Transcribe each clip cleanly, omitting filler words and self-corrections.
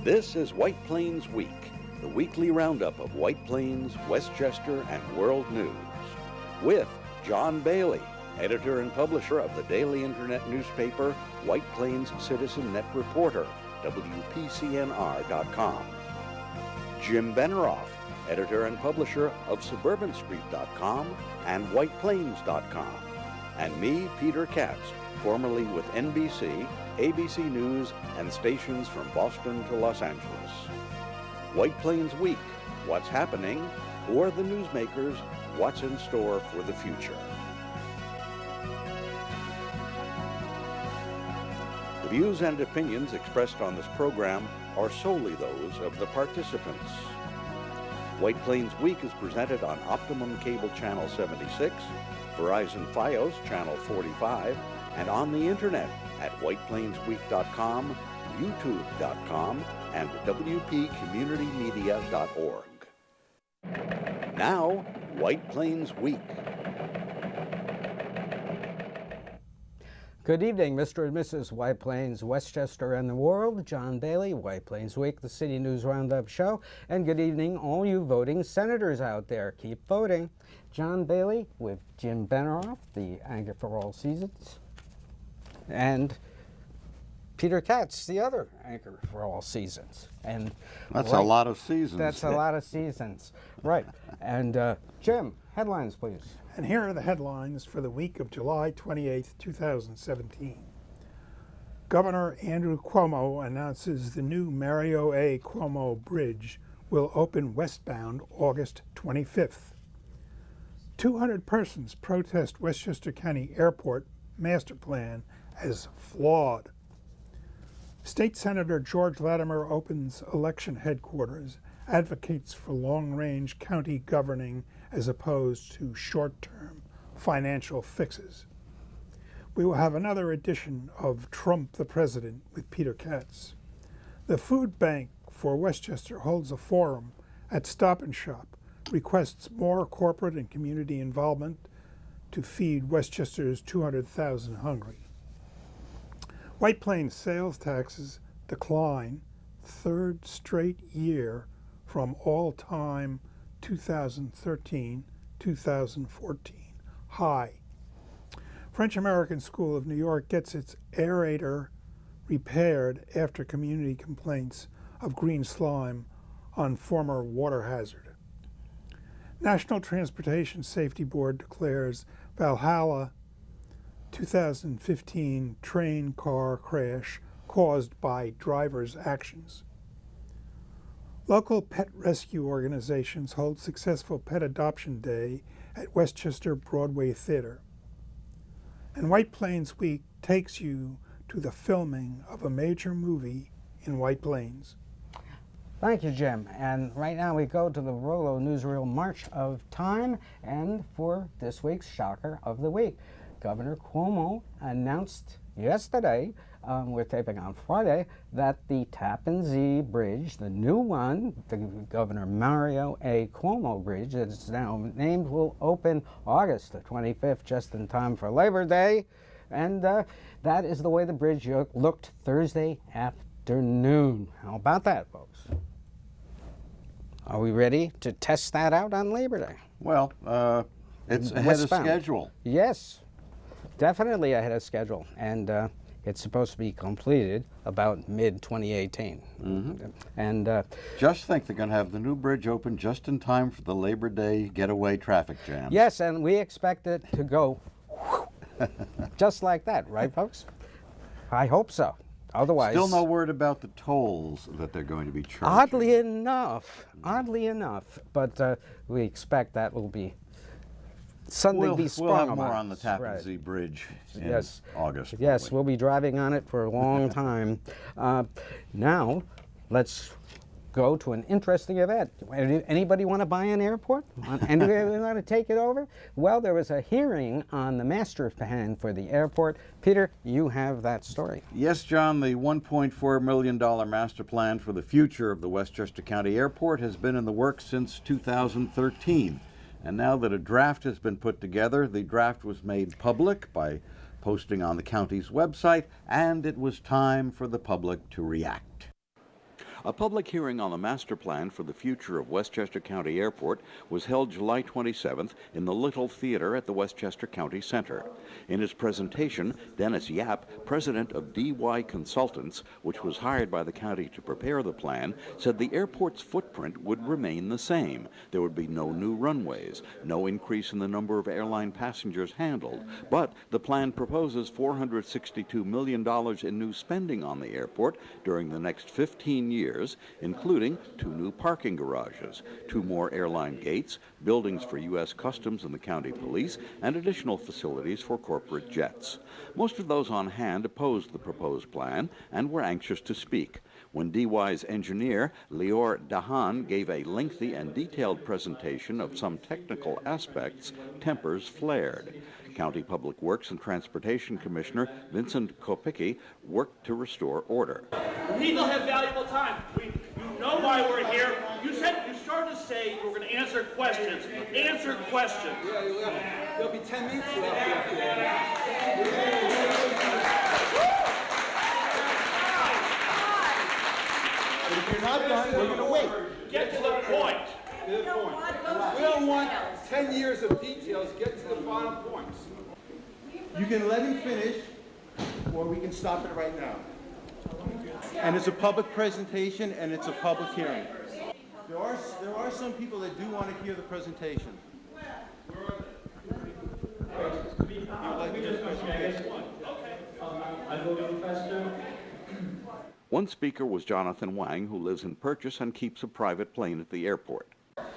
This is White Plains Week, the weekly roundup of White Plains, Westchester, and world news. With John Bailey, editor and publisher of the daily internet newspaper White Plains Citizen Net Reporter, WPCNR.com. Jim Benerofe, editor and publisher of SuburbanStreet.com and WhitePlains.com. And me, Peter Katz, formerly with NBC, ABC News, and stations from Boston to Los Angeles. White Plains Week, what's happening? Who are the newsmakers? What's in store for the future? The views and opinions expressed on this program are solely those of the participants. White Plains Week is presented on Optimum Cable Channel 76, Verizon Fios Channel 45, and on the internet at whiteplainsweek.com, youtube.com, and wpcommunitymedia.org. Now, White Plains Week. Good evening, Mr. and Mrs. White Plains, Westchester, and the world. John Bailey, White Plains Week, the City News Roundup Show. And good evening, all you voting senators out there. Keep voting. John Bailey with Jim Benerofe, the anchor for all seasons. And Peter Katz, the other anchor for all seasons. And that's a lot of seasons. That's a lot of seasons. Right. And Jim, headlines, please. And here are the headlines for the week of July 28, 2017. Governor Andrew Cuomo announces the new Mario A. Cuomo Bridge will open westbound August 25th. 200 persons protest Westchester County Airport master plan as flawed. State Senator George Latimer opens election headquarters, advocates for long-range county governing as opposed to short-term financial fixes. We will have another edition of Trump the President with Peter Katz. The Food Bank for Westchester holds a forum at Stop and Shop, requests more corporate and community involvement to feed Westchester's 200,000 hungry. White Plains sales taxes decline third straight year from all-time 2013-2014 high. French American School of New York gets its aerator repaired after community complaints of green slime on former water hazard. National Transportation Safety Board declares Valhalla 2015 train car crash caused by drivers' actions. Local pet rescue organizations hold successful Pet Adoption Day at Westchester Broadway Theater. And White Plains Week takes you to the filming of a major movie in White Plains. Thank you, Jim. And right now we go to the Rollo Newsreel March of Time, and for this week's Shocker of the Week. Governor Cuomo announced yesterday, we're taping on Friday, that the Tappan Zee Bridge, the new one, the Governor Mario A. Cuomo Bridge, that is now named, will open August the 25th, just in time for Labor Day. And that is the way the bridge looked Thursday afternoon. How about that, folks? Are we ready to test that out on Labor Day? Well, it's ahead of schedule. Yes, definitely ahead of schedule. And it's supposed to be completed about mid-2018. Mm-hmm. And just think they're going to have the new bridge open just in time for the Labor Day getaway traffic jams. Yes, and we expect it to go just like that, right, folks? I hope so. Otherwise, still no word about the tolls that they're going to be charging. Oddly enough, but we expect that will be something be sprung We'll have on more us. on the Tappan Zee Bridge in August. Yes, we'll be driving on it for a long time. Now, let's go to an interesting event. Anybody want to buy an airport? Anybody want to take it over? Well, there was a hearing on the master plan for the airport. Peter, you have that story. Yes, John, the $1.4 million master plan for the future of the Westchester County Airport has been in the works since 2013. And now that a draft has been put together, the draft was made public by posting on the county's website, and it was time for the public to react. A public hearing on the master plan for the future of Westchester County Airport was held July 27th in the Little Theater at the Westchester County Center. In his presentation, Dennis Yap, president of DY Consultants, which was hired by the county to prepare the plan, said the airport's footprint would remain the same. There would be no new runways, no increase in the number of airline passengers handled, but the plan proposes $462 million in new spending on the airport during the next 15 years, including 2 new parking garages, 2 more airline gates, buildings for U.S. Customs and the county police, and additional facilities for corporate jets. Most of those on hand opposed the proposed plan and were anxious to speak. When DY's engineer, Lior Dahan, gave a lengthy and detailed presentation of some technical aspects, tempers flared. County Public Works and Transportation Commissioner Vincent Kopicki worked to restore order. We still have valuable time. You know why we're here. You started to say we're going to answer questions. Answer questions. Yeah. There'll be 10 minutes left. But if you're not done, we're going to wait. Get to the point. We don't want 10 years of details. Get to the final points. You can let him finish, or we can stop it right now. And it's a public presentation, and it's a public hearing. There are some people that do want to hear the presentation. One speaker was Jonathan Wang, who lives in Purchase and keeps a private plane at the airport.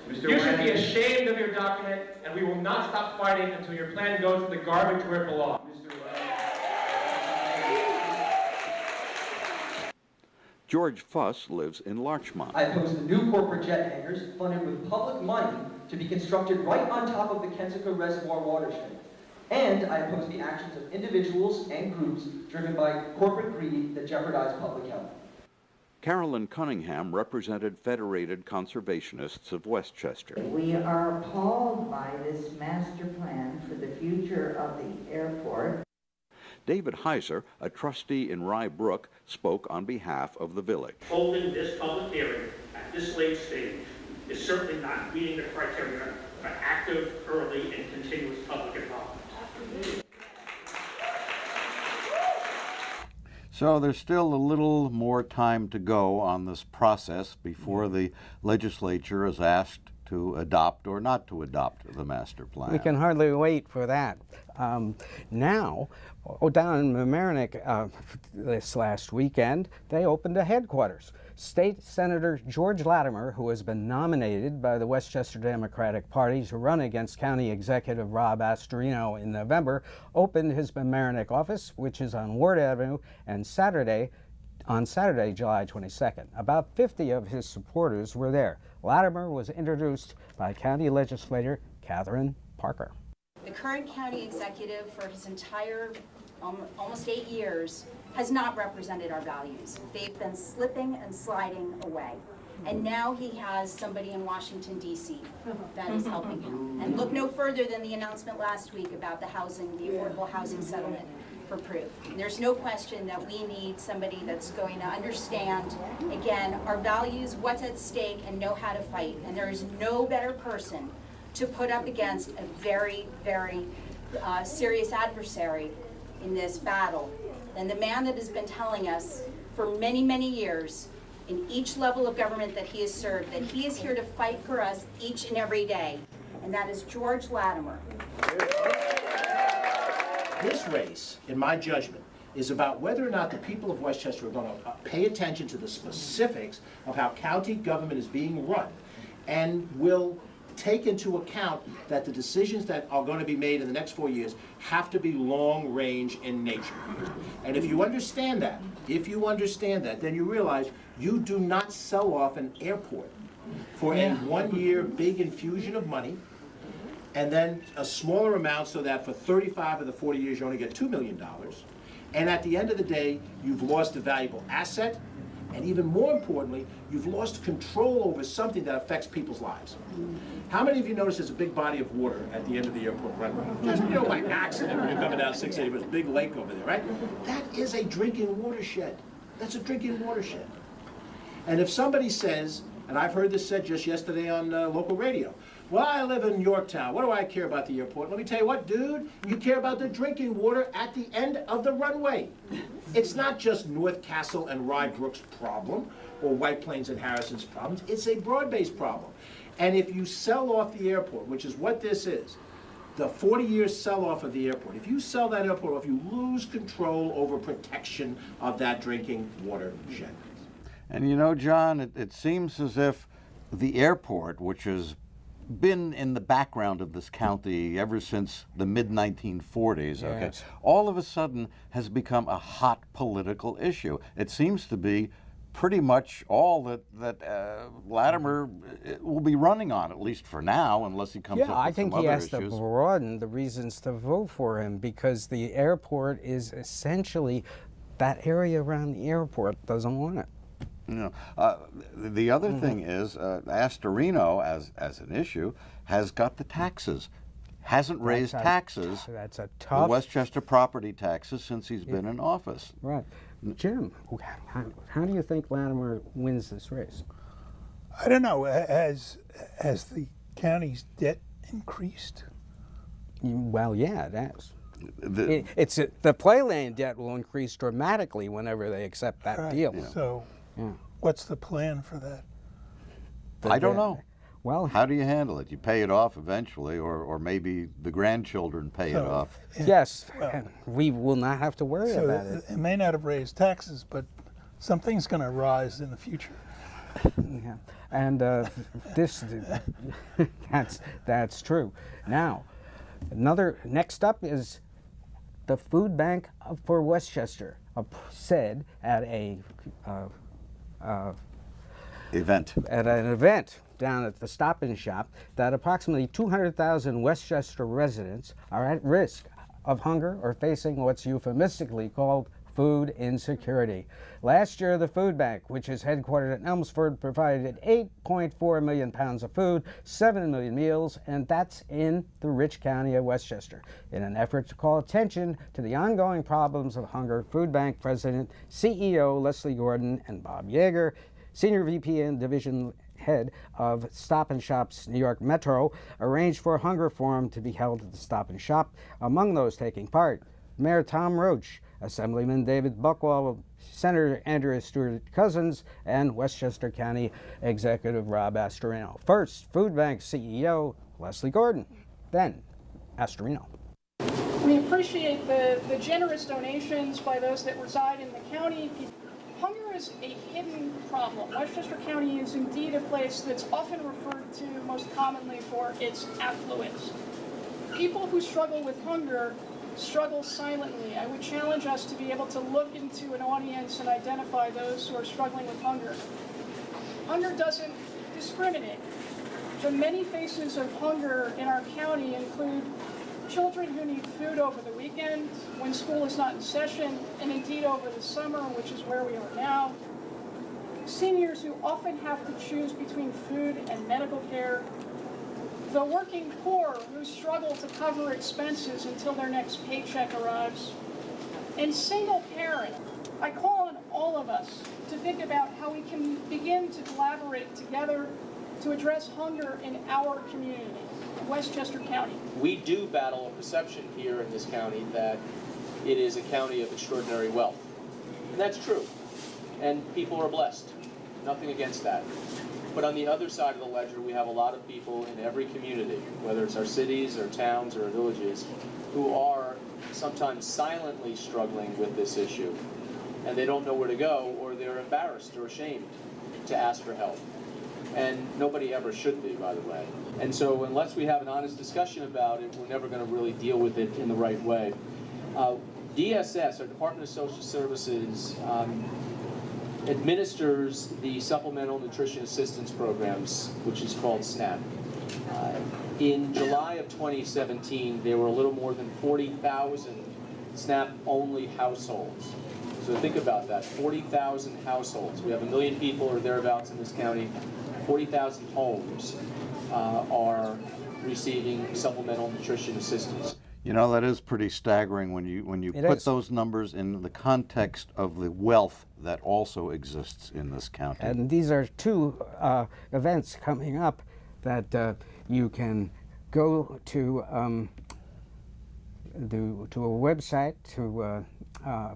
You should be ashamed of your document, and we will not stop fighting until your plan goes to the garbage where it belongs. George Fuss lives in Larchmont. I oppose the new corporate jet hangars funded with public money to be constructed right on top of the Kensico Reservoir watershed. And I oppose the actions of individuals and groups driven by corporate greed that jeopardize public health. Carolyn Cunningham represented Federated Conservationists of Westchester. We are appalled by this master plan for the future of the airport. David Heiser, a trustee in Rye Brook, spoke on behalf of the village. Holding this public hearing at this late stage is certainly not meeting the criteria for active, early, and continuous public involvement. So there's still a little more time to go on this process before the legislature is asked to adopt or not to adopt the master plan. We can hardly wait for that. Now, down in Mamaroneck this last weekend, they opened a headquarters. State Senator George Latimer, who has been nominated by the Westchester Democratic Party to run against County Executive Rob Astorino in November, opened his Mamaroneck office, which is on Ward Avenue, and on Saturday, July 22nd. About 50 of his supporters were there. Latimer was introduced by County Legislator Catherine Parker. The current county executive for his entire almost 8 years has not represented our values. They've been slipping and sliding away. And now he has somebody in Washington, D.C. that is helping him. And look no further than the announcement last week about the affordable housing settlement for proof. And there's no question that we need somebody that's going to understand, again, our values, what's at stake, and know how to fight. And there is no better person to put up against a very, very serious adversary in this battle than the man that has been telling us for many, many years in each level of government that he has served, that he is here to fight for us each and every day, and that is George Latimer. This race, in my judgment, is about whether or not the people of Westchester are going to pay attention to the specifics of how county government is being run and will take into account that the decisions that are going to be made in the next 4 years have to be long range in nature. And if you understand that, then you realize you do not sell off an airport for a 1 year big infusion of money and then a smaller amount so that for 35 of the 40 years you only get $2 million. And at the end of the day, you've lost a valuable asset, and even more importantly, you've lost control over something that affects people's lives. How many of you notice there's a big body of water at the end of the airport runway? Just, by accident when you're coming down 680, there's a big lake over there, right? That is a drinking watershed. That's a drinking watershed. And if somebody says, and I've heard this said just yesterday on local radio, well, I live in Yorktown. What do I care about the airport? Let me tell you what, dude, you care about the drinking water at the end of the runway. It's not just North Castle and Rye Brook's problem, or White Plains and Harrison's problems. It's a broad-based problem. And if you sell off the airport, which is what this is, the 40-year sell-off of the airport, if you sell that airport off, you lose control over protection of that drinking water shed. And you know, John, it seems as if the airport, which has been in the background of this county ever since the mid-1940s, okay, Yes. all of a sudden has become a hot political issue. It seems to be pretty much all that Latimer will be running on, at least for now, unless he comes up with I think some he other has issues. to broaden the reasons to vote for him, because the airport is essentially, that area around the airport doesn't want it. You know, the other thing is Astorino, as an issue, has got the taxes. Hasn't raised taxes, That's a the tough. Westchester property taxes, since he's been in office. Right. Jim, how do you think Latimer wins this race? I don't know. Has the county's debt increased? Well, yeah, it has. The- The playland debt will increase dramatically whenever they accept that Right. deal. So, Yeah. what's the plan for that? I don't know. Well, How do you handle it? You pay it off eventually, or maybe the grandchildren pay it So, off. yes, Well- and we will not have to worry So about it. it may not have raised taxes, but something's going to rise in the future. Yeah. And that's true. Now, next up is the food bank for Westchester said at an event down at the Stop and Shop that approximately 200,000 Westchester residents are at risk of hunger or facing what's euphemistically called food insecurity. Last year, the food bank, which is headquartered at Elmsford, provided 8.4 million pounds of food, 7 million meals, and that's in the rich county of Westchester. In an effort to call attention to the ongoing problems of hunger, food bank president, CEO Leslie Gordon, and Bob Yeager, senior VP and division head of Stop and Shop's New York Metro, arranged for a hunger forum to be held at the Stop and Shop. Among those taking part, Mayor Tom Roach, Assemblyman David Buckwell, Senator Andrea Stewart-Cousins, and Westchester County Executive Rob Astorino. First, food bank CEO Leslie Gordon, then Astorino. We appreciate the generous donations by those that reside in the county. Hunger is a hidden problem. Westchester County is indeed a place that's often referred to most commonly for its affluence. People who struggle with hunger struggle silently. I would challenge us to be able to look into an audience and identify those who are struggling with hunger. Hunger doesn't discriminate. The many faces of hunger in our county include children who need food over the weekend, when school is not in session, and indeed over the summer, which is where we are now. Seniors who often have to choose between food and medical care. The working poor who struggle to cover expenses until their next paycheck arrives. And single parents. I call on all of us to think about how we can begin to collaborate together to address hunger in our community, Westchester County. We do battle a perception here in this county that it is a county of extraordinary wealth. And that's true. And people are blessed. Nothing against that. But on the other side of the ledger, we have a lot of people in every community, whether it's our cities or towns or villages, who are sometimes silently struggling with this issue. And they don't know where to go, or they're embarrassed or ashamed to ask for help. And nobody ever should be, by the way. And so unless we have an honest discussion about it, we're never going to really deal with it in the right way. DSS, our Department of Social Services, administers the Supplemental Nutrition Assistance Programs, which is called SNAP. In July of 2017, there were a little more than 40,000 SNAP-only households. So think about that, 40,000 households. We have 1 million people or thereabouts in this county. 40,000 homes are receiving supplemental nutrition assistance. You know, that is pretty staggering when you put those numbers in the context of the wealth that also exists in this county. And these are two events coming up that you can go to a website to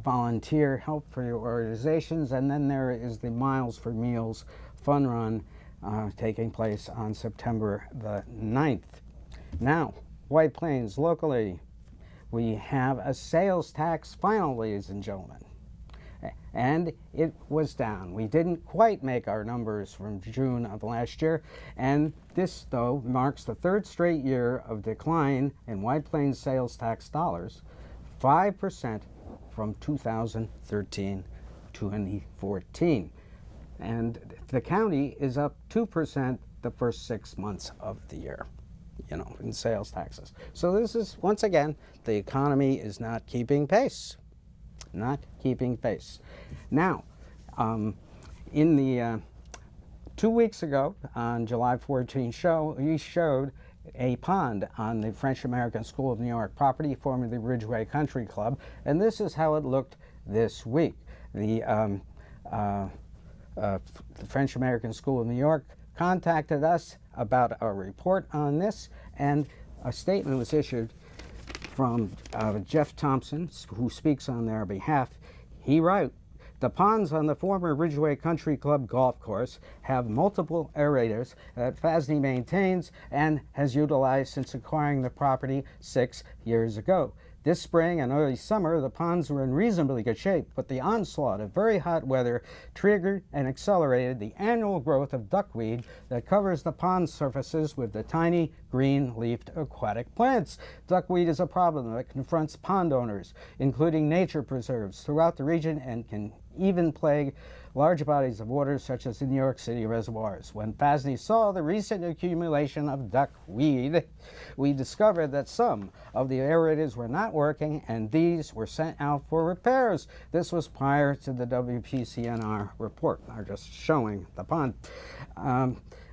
volunteer help for your organizations, and then there is the Miles for Meals Fun Run taking place on September the 9th. Now, White Plains, locally, we have a sales tax final, ladies and gentlemen. And it was down. We didn't quite make our numbers from June of last year, and this, though, marks the third straight year of decline in White Plains sales tax dollars, 5% from 2013 to 2014. And the county is up 2% the first 6 months of the year, you know, in sales taxes. So this is, once again, the economy is not keeping pace. Not keeping pace. Now, in the 2 weeks ago, on July 14 show, we showed a pond on the French American School of New York property, formerly the Ridgeway Country Club, and this is how it looked this week. The French American School of New York contacted us about a report on this, and a statement was issued from Jeff Thompson, who speaks on their behalf. He wrote, "The ponds on the former Ridgeway Country Club golf course have multiple aerators that FASD maintains and has utilized since acquiring the property 6 years ago. This spring and early summer, the ponds were in reasonably good shape, but the onslaught of very hot weather triggered and accelerated the annual growth of duckweed that covers the pond surfaces with the tiny green-leafed aquatic plants. Duckweed is a problem that confronts pond owners, including nature preserves throughout the region, and can even plague large bodies of water such as the New York City reservoirs. When FASD saw the recent accumulation of duckweed, we discovered that some of the aerators were not working, and these were sent out for repairs. This was prior to the WPCNR report. I'm just showing the pond.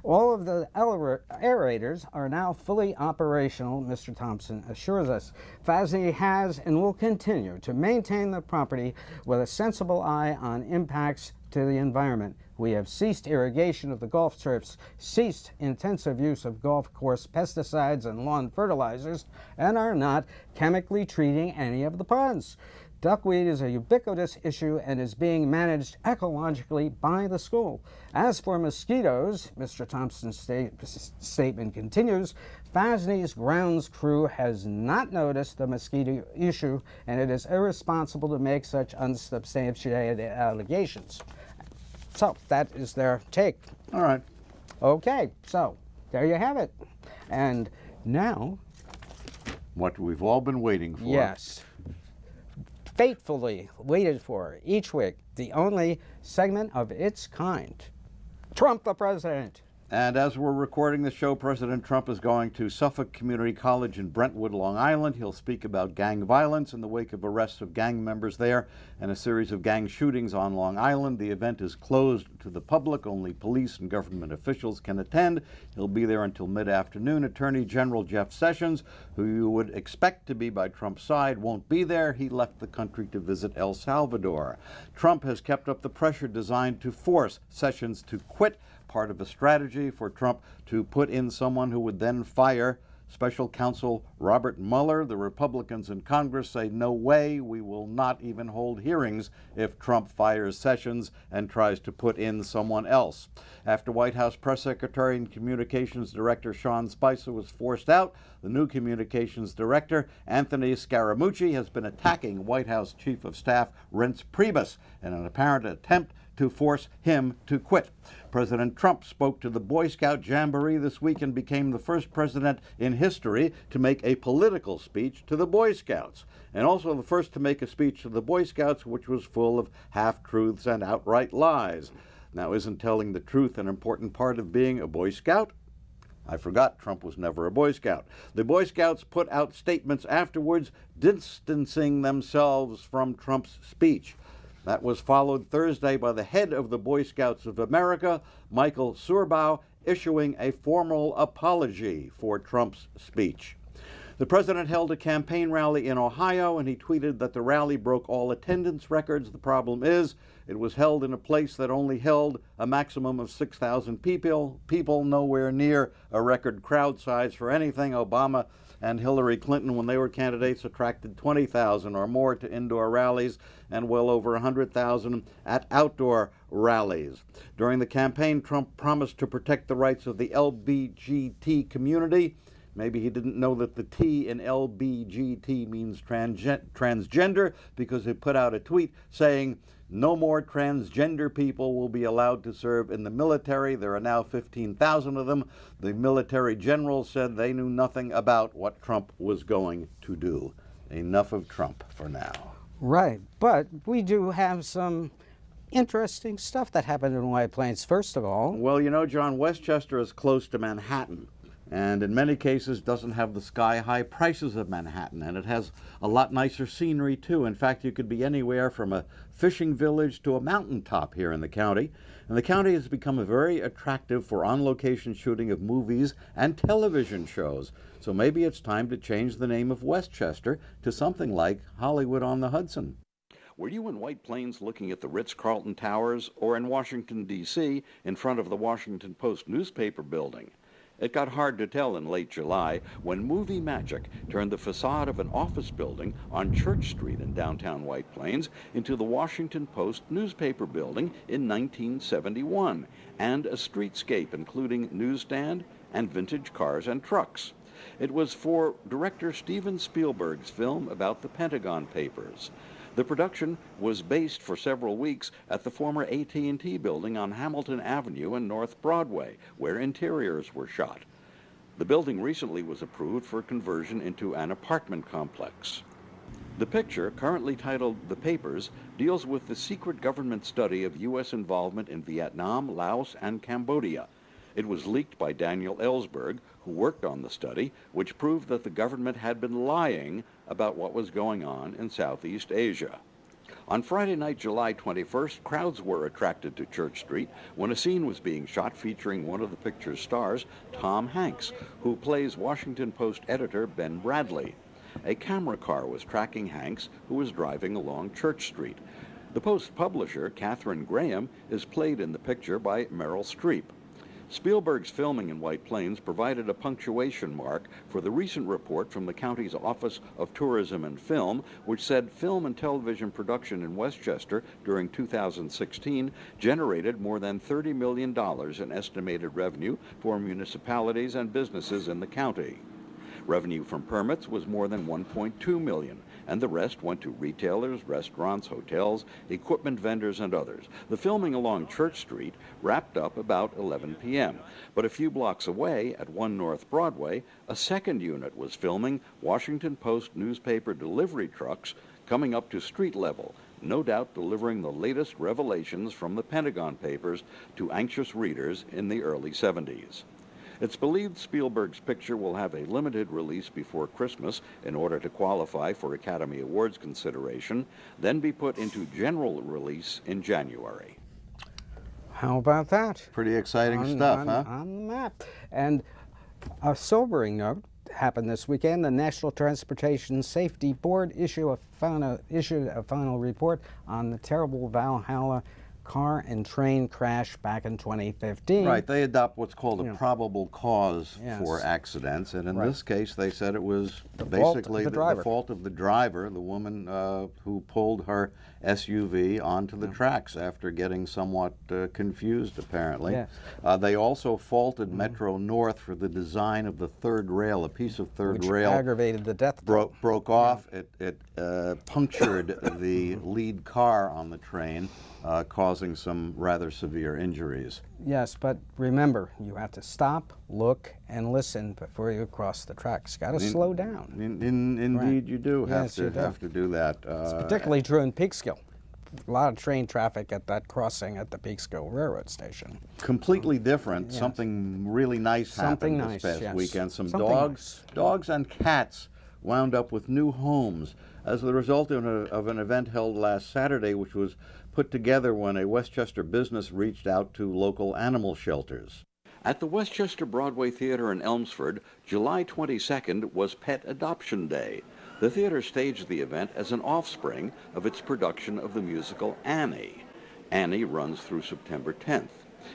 All of the aerators are now fully operational, Mr. Thompson assures us. FASD has and will continue to maintain the property with a sensible eye on impacts to the environment. We have ceased irrigation of the golf turfs, ceased intensive use of golf course pesticides and lawn fertilizers, and are not chemically treating any of the ponds. Duckweed is a ubiquitous issue and is being managed ecologically by the school. As for mosquitoes, Mr. Thompson's statement continues, FASD's grounds crew has not noticed the mosquito issue, and it is irresponsible to make such unsubstantiated allegations. So that is their take. All right. Okay, so there you have it. And now, what we've all been waiting for. Yes. Faithfully waited for each week, the only segment of its kind. Trump the President. And as we're recording the show, President Trump is going to Suffolk Community College in Brentwood, Long Island. He'll speak about gang violence in the wake of arrests of gang members there and a series of gang shootings on Long Island. The event is closed to the public. Only police and government officials can attend. He'll be there until mid-afternoon. Attorney General Jeff Sessions, who you would expect to be by Trump's side, won't be there. He left the country to visit El Salvador. Trump has kept up the pressure designed to force Sessions to quit, part of a strategy for Trump to put in someone who would then fire Special Counsel Robert Mueller. The Republicans in Congress say, no way, we will not even hold hearings if Trump fires Sessions and tries to put in someone else. After White House Press Secretary and Communications Director Sean Spicer was forced out, the new Communications Director, Anthony Scaramucci, has been attacking White House Chief of Staff Reince Priebus in an apparent attempt to force him to quit. President Trump spoke to the Boy Scout Jamboree this week and became the first president in history to make a political speech to the Boy Scouts, and also the first to make a speech to the Boy Scouts which was full of half-truths and outright lies. Now, isn't telling the truth an important part of being a Boy Scout? I forgot Trump was never a Boy Scout. The Boy Scouts put out statements afterwards distancing themselves from Trump's speech. That was followed Thursday by the head of the Boy Scouts of America, Michael Surbaugh, issuing a formal apology for Trump's speech. The president held a campaign rally in Ohio, and he tweeted that the rally broke all attendance records. The problem is, it was held in a place that only held a maximum of 6,000 people, nowhere near a record crowd size for anything. Obama and Hillary Clinton, when they were candidates, attracted 20,000 or more to indoor rallies and well over 100,000 at outdoor rallies. During the campaign, Trump promised to protect the rights of the LGBT community. Maybe he didn't know that the T in LBGT means transgender, because he put out a tweet saying, "No more transgender people will be allowed to serve in the military. There are now 15,000 of them." The military generals said they knew nothing about what Trump was going to do. Enough of Trump for now. Right, but we do have some interesting stuff that happened in White Plains. First of all, well, you know, John, Westchester is close to Manhattan, and in many cases doesn't have the sky-high prices of Manhattan, and it has a lot nicer scenery too. In fact, you could be anywhere from a fishing village to a mountaintop here in the county, and the county has become very attractive for on-location shooting of movies and television shows. So maybe it's time to change the name of Westchester to something like Hollywood on the Hudson. Were you in White Plains looking at the Ritz-Carlton Towers, or in Washington, D.C., in front of the Washington Post newspaper building? It got hard to tell in late July when movie magic turned the facade of an office building on Church Street in downtown White Plains into the Washington Post newspaper building in 1971, and a streetscape including newsstand and vintage cars and trucks. It was for director Steven Spielberg's film about the Pentagon Papers. The production was based for several weeks at the former AT&T building on Hamilton Avenue and North Broadway, where interiors were shot. The building recently was approved for conversion into an apartment complex. The picture, currently titled The Papers, deals with the secret government study of U.S. involvement in Vietnam, Laos, and Cambodia. It was leaked by Daniel Ellsberg, who worked on the study, which proved that the government had been lying about what was going on in Southeast Asia. On Friday night, July 21st, crowds were attracted to Church Street when a scene was being shot featuring one of the picture's stars, Tom Hanks, who plays Washington Post editor Ben Bradley. A camera car was tracking Hanks, who was driving along Church Street. The Post publisher, Katharine Graham, is played in the picture by Meryl Streep. Spielberg's filming in White Plains provided a punctuation mark for the recent report from the county's Office of Tourism and Film, which said film and television production in Westchester during 2016 generated more than $30 million in estimated revenue for municipalities and businesses in the county. Revenue from permits was more than $1.2 million, and the rest went to retailers, restaurants, hotels, equipment vendors, and others. The filming along Church Street wrapped up about 11 p.m., but a few blocks away at 1 North Broadway, a second unit was filming Washington Post newspaper delivery trucks coming up to street level, no doubt delivering the latest revelations from the Pentagon Papers to anxious readers in the early 70s. It's believed Spielberg's picture will have a limited release before Christmas in order to qualify for Academy Awards consideration, then be put into general release in January. How about that? Pretty exciting stuff, huh? On the map. And a sobering note happened this weekend. The National Transportation Safety Board issued a final report on the terrible Valhalla car and train crash back in 2015. Right, they adopt what's called a probable cause for accidents, and in this case they said it was basically the fault of the driver, the woman who pulled her SUV onto the tracks after getting somewhat confused, apparently. Yes. They also faulted Metro North for the design of the third rail. A piece of third rail aggravated the death broke off. It punctured the lead car on the train, causing some rather severe injuries. Yes, but remember, you have to stop, look, and listen before you cross the tracks. Got to slow down. Indeed, you do have to do that. It's particularly true in Peekskill. A lot of train traffic at that crossing at the Peekskill Railroad Station. Completely different. Yes. Something really nice happened this past weekend. Some dogs and cats wound up with new homes as the result of an event held last Saturday, which was put together when a Westchester business reached out to local animal shelters. At the Westchester Broadway Theater in Elmsford, July 22nd was Pet Adoption Day. The theater staged the event as an offspring of its production of the musical Annie. Annie runs through September 10th.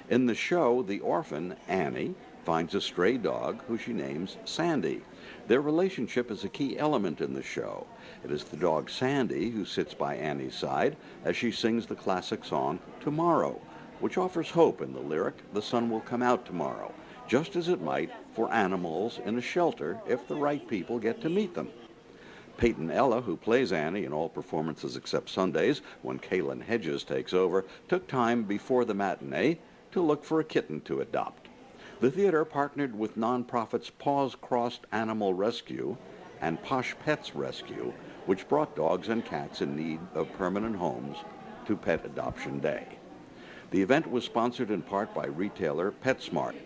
In the show, the orphan, Annie, finds a stray dog who she names Sandy. Their relationship is a key element in the show. It is the dog Sandy who sits by Annie's side as she sings the classic song Tomorrow, which offers hope in the lyric, "The sun will come out tomorrow," just as it might for animals in a shelter if the right people get to meet them. Peyton Ella, who plays Annie in all performances except Sundays, when Kaylin Hedges takes over, took time before the matinee to look for a kitten to adopt. The theater partnered with nonprofits Paws Crossed Animal Rescue and Posh Pets Rescue, which brought dogs and cats in need of permanent homes to Pet Adoption Day. The event was sponsored in part by retailer PetSmart.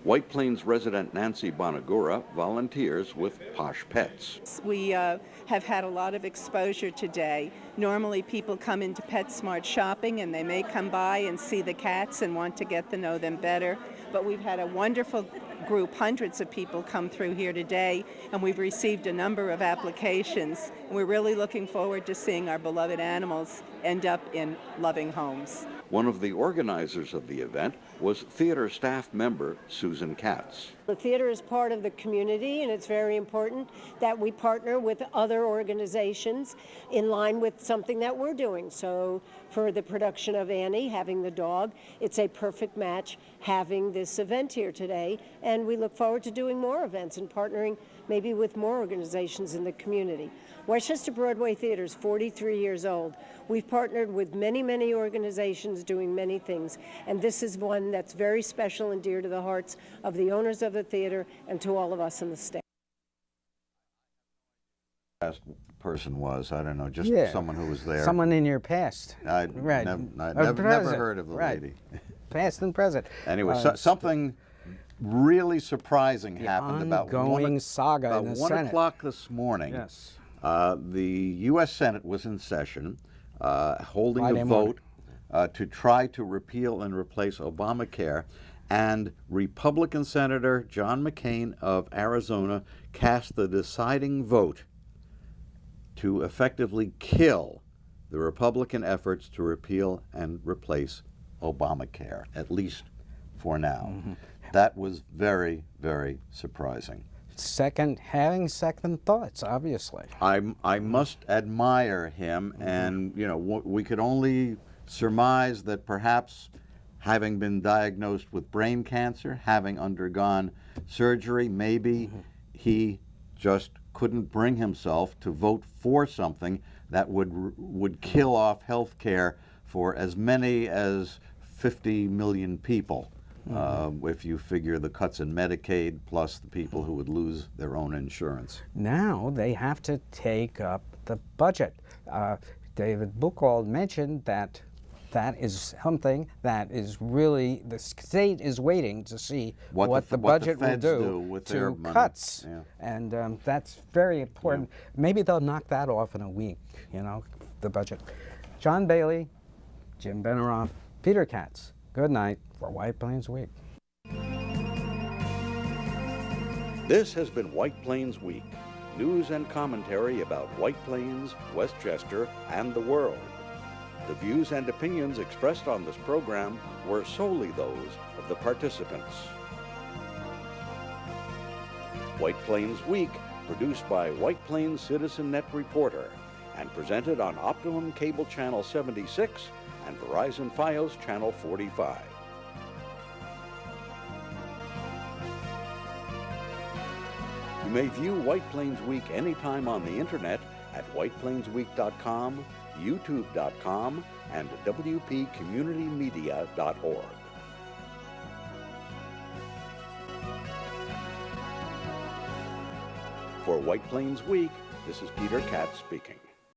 White Plains resident Nancy Bonagura volunteers with Posh Pets. We have had a lot of exposure today. Normally people come into PetSmart shopping and they may come by and see the cats and want to get to know them better. But we've had a wonderful group, hundreds of people come through here today, and we've received a number of applications. We're really looking forward to seeing our beloved animals end up in loving homes. One of the organizers of the event was theater staff member Susan Katz. The theater is part of the community, and it's very important that we partner with other organizations in line with something that we're doing. So for the production of Annie, having the dog, it's a perfect match having this event here today, and we look forward to doing more events and partnering maybe with more organizations in the community. Westchester Broadway Theater is 43 years old. We've partnered with many, many organizations doing many things, and this is one that's very special and dear to the hearts of the owners of the theater and to all of us in the staff. Last person was, I don't know, just someone who was there. Someone in your past. I'd right. never heard of the lady. Past and present. Anyway, something really surprising happened about saga in the 1 Senate. o'clock this morning. Yes. The U.S. Senate was in session, holding a vote to try to repeal and replace Obamacare, and Republican Senator John McCain of Arizona cast the deciding vote to effectively kill the Republican efforts to repeal and replace Obamacare, at least for now. Mm-hmm. That was very, very surprising. Having second thoughts, obviously. I must admire him, and you know, we could only surmise that perhaps having been diagnosed with brain cancer, having undergone surgery, maybe he just couldn't bring himself to vote for something that would kill off health care for as many as 50 million people. If you figure the cuts in Medicaid plus the people who would lose their own insurance. Now they have to take up the budget. David Buchwald mentioned that is something that is really, the state is waiting to see what the budget will do with to their money. Cuts. Yeah. And that's very important. Yeah. Maybe they'll knock that off in a week, you know, the budget. John Bailey, Jim Benerofe, Peter Katz. Good night for White Plains Week. This has been White Plains Week, news and commentary about White Plains, Westchester, and the world. The views and opinions expressed on this program were solely those of the participants. White Plains Week, produced by White Plains Citizen Net Reporter, and presented on Optimum Cable Channel 76 and Verizon Fios Channel 45. You may view White Plains Week anytime on the internet at whiteplainsweek.com, youtube.com, and wpcommunitymedia.org. For White Plains Week, this is Peter Katz speaking.